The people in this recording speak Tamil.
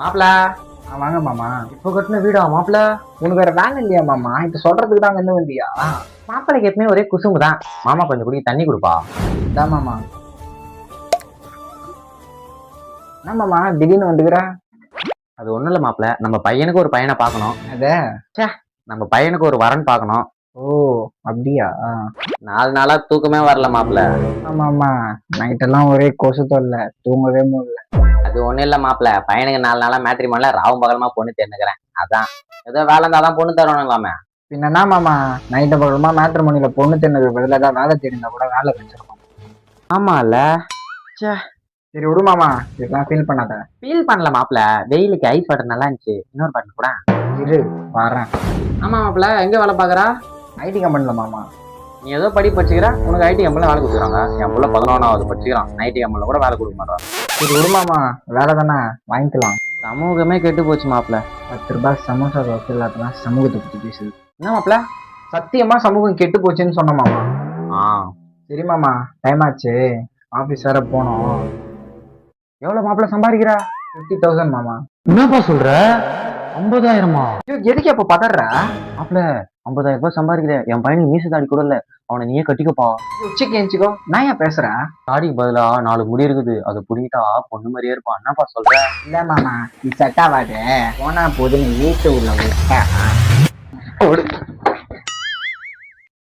மாப்பிள வாங்க மாமா. இப்போ கட்டின வீடா மாப்பிள? உனக்கு வேற வேலை இல்லையா மாமா? இப்ப சொல்றதுக்கு தான் வந்து வந்தியா? மாப்பிளைக்கு எப்பவுமே ஒரே குசும்பு தான். மாமா கொஞ்சம் குடி தண்ணி கொடுப்பா. இதான் மாமா. என்ன மாமா திடீர்னு வந்துக்கிற? அது ஒண்ணும் இல்ல மாப்பிள, நம்ம பையனுக்கு ஒரு பையனை பார்க்கணும். அதே நம்ம பையனுக்கு ஒரு வரன் பார்க்கணும். ஓ அப்படியா? 4 நாளா தூக்கமே வரல மாப்பிள. ஆமா ஆமா, நைட்டெல்லாம் ஒரே கொசு தொல்லை, தூங்கவே முடியல. அது ஒண்ணும் இல்ல மாப்பிள, பையனுக்கு 4 நாளா மேட்ரிமோனில ராவும் பகலமா பொண்ணு தேர்ந்துக்கிறேன். அதான் ஏதோ வேலை இருந்தாதான் பொண்ணு தரணுங்களாமே. பின்னா மாமா, நைட்டு பகலமா மேட்ரிமோனியில பொண்ணு தேடினதுக்கு பதிலாக தான் வேலை தேடினா கூட வேலை கிடைச்சிருக்கும். ஆமா இல்ல? சரி விடு மாமா, இதெல்லாம் ஃபீல் பண்ணாத. ஃபீல் பண்ணல மாப்பிள, வெயிலுக்கு ஐஸ் வாட்டர் நல்லா இருந்துச்சு. இன்னொரு பாட்டு கூட. இரு வரேன். ஆமா மாப்பிள, எங்க வேலை பாக்குறா? ஐடி கம்பெனில மாமா. நீ ஏதோ படி படிச்சுக்கிற, உனக்கு ஐடி கம்பெனில வேலை கொடுக்குறாங்க. என் புள்ள 11வது படிச்சுக்கிறான், ஐடி கம்பெனில கூட வேலை கொடுக்க மாட்டான். சரி விடு மாமா, வேலை தானே வாங்கிக்கலாம். சமூகமே கெட்டு போச்சு மாப்பிள. 10 ரூபாய் சமோசா தோசை இல்லாதெல்லாம் சமூகத்தை பத்தி பேசுது. என்ன மாப்பிள? சத்தியமா சமூகம் கெட்டு போச்சுன்னு சொன்ன மாமா. சரி மாமா, டைம் ஆச்சு, ஆபீஸ் வேற போனோம். எவ்வளவு மாப்பிள சம்பாதிக்கிற? 50,000 மாமா. என்னப்பா சொல்ற? 50,000மா? எதுக்கு அப்ப பதற? மாப்பிள 50,000 ரூபாய் சம்பாதிக்கிற, என் பையனுக்கு மீச தாடி கூட இல்ல, அவனை நீயே கட்டிக்கப்பா. உச்சிக்கு எஞ்சிக்கோ, நான் ஏன் பேசுறேன்? தாடிக்கு பதிலா 4 முடி இருக்குது, அதை புடிக்கிட்டா பொண்ணு மாதிரியே இருப்பான். என்னப்பா சொல்ற? இல்ல மாமா, நீ செட் ஆகாது, போனா போது நீ வீட்டு உள்ள விட்ட.